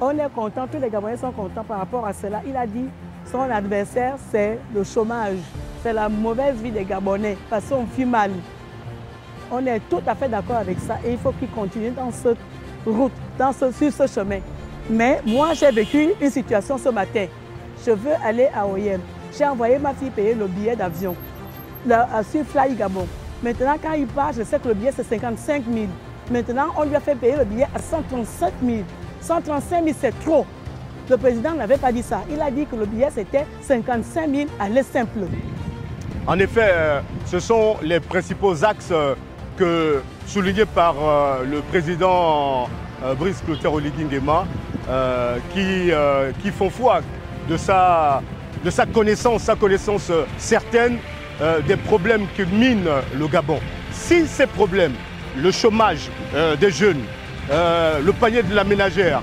On est content, tous les Gabonais sont contents par rapport à cela. Il a dit son adversaire, c'est le chômage, c'est la mauvaise vie des Gabonais, parce qu'on vit mal. On est tout à fait d'accord avec ça et il faut qu'il continue dans cette route, sur ce chemin. Mais moi, j'ai vécu une situation ce matin. Je veux aller à OIM. J'ai envoyé ma fille payer le billet d'avion sur Fly Gabon. Maintenant, quand il part, je sais que le billet, c'est 55 000. Maintenant, on lui a fait payer le billet à 137 000. 135 000, c'est trop. Le président n'avait pas dit ça. Il a dit que le billet, c'était 55 000 à l'aise simple. En effet, ce sont les principaux axes soulignés par le président Brice Clotaire Oligui Nguema qui font foi de sa connaissance certaine des problèmes que mine le Gabon. Si ces problèmes, le chômage des jeunes, le panier de la ménagère,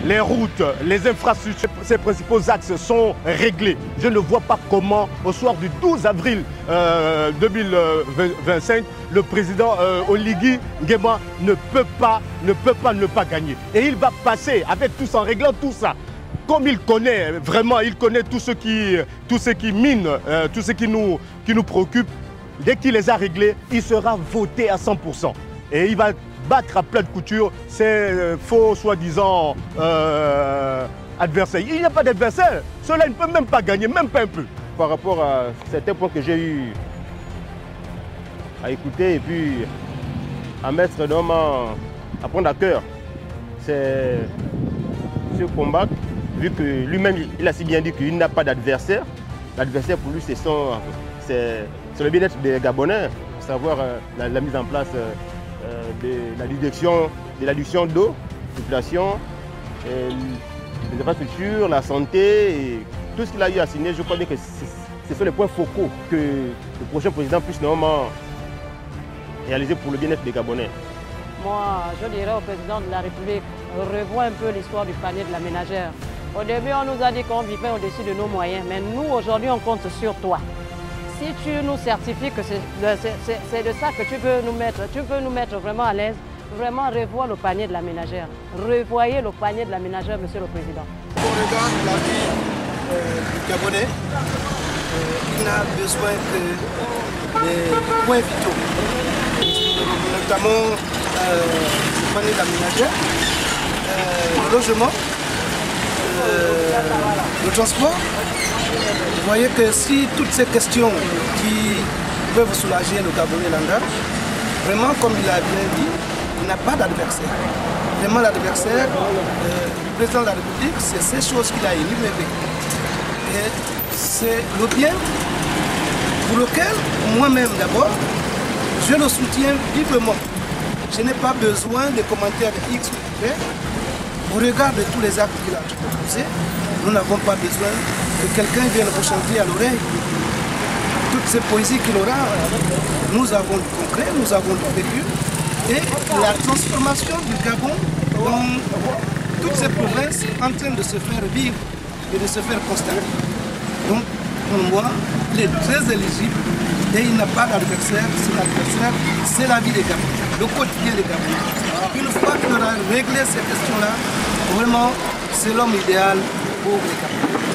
les routes, les infrastructures, ces principaux axes sont réglés. Je ne vois pas comment, au soir du 12 avril 2025, le président Oligui Nguema ne peut pas ne pas gagner. Et il va passer avec tout ça, en réglant tout ça. Comme il connaît, vraiment, il connaît tout ce qui mine, tout ce qui nous préoccupe. Dès qu'il les a réglés, il sera voté à 100%. Et il va battre à plat de couture ces faux, soi-disant, adversaires. Il n'y a pas d'adversaire. Cela ne peut même pas gagner, même pas un peu. Par rapport à certains points que j'ai eu à écouter et puis à mettre vraiment à prendre à cœur, c'est ce combat, vu que lui-même, il a si bien dit qu'il n'a pas d'adversaire. L'adversaire pour lui, c'est le bien-être des Gabonais, à savoir la mise en place de l'adduction d'eau, population, les infrastructures, la santé, et tout ce qu'il a eu à signer. Je crois bien que ce sont les points focaux que le prochain président puisse normalement réaliser pour le bien-être des Gabonais. Moi, je dirais au président de la République, revois un peu l'histoire du panier de la ménagère. Au début, on nous a dit qu'on vivait au-dessus de nos moyens, mais nous, aujourd'hui, on compte sur toi. Si tu nous certifies que c'est de ça que tu veux nous mettre vraiment à l'aise, vraiment revoir le panier de la ménagère. Revoyez le panier de la ménagère, Monsieur le Président. On regarde la vie du Gabonais, il n'a besoin que des points vitaux, notamment le panier de la ménagère, le logement, le transport. Vous voyez que si toutes ces questions qui peuvent soulager le Gabonais lambda, vraiment comme il a bien dit, il n'a pas d'adversaire. Vraiment l'adversaire du président de la République, c'est ces choses qu'il a énumérées. Et c'est le bien pour lequel moi-même d'abord, je le soutiens vivement. Je n'ai pas besoin de commentaires de X ou Y. Au regard de tous les actes qu'il a proposés, nous n'avons pas besoin que quelqu'un vienne vous chanter à l'oreille. Toutes ces poésies qu'il aura, nous avons du concret, nous avons du vécu. Et la transformation du Gabon dans toutes ces provinces est en train de se faire vivre et de se faire constater. Donc, pour moi, il est très éligible et il n'a pas d'adversaire. C'est la vie des Gabonais, le quotidien des Gabonais. Une fois qu'il aura réglé ces questions-là, vraiment, c'est l'homme idéal pour les Gabonais.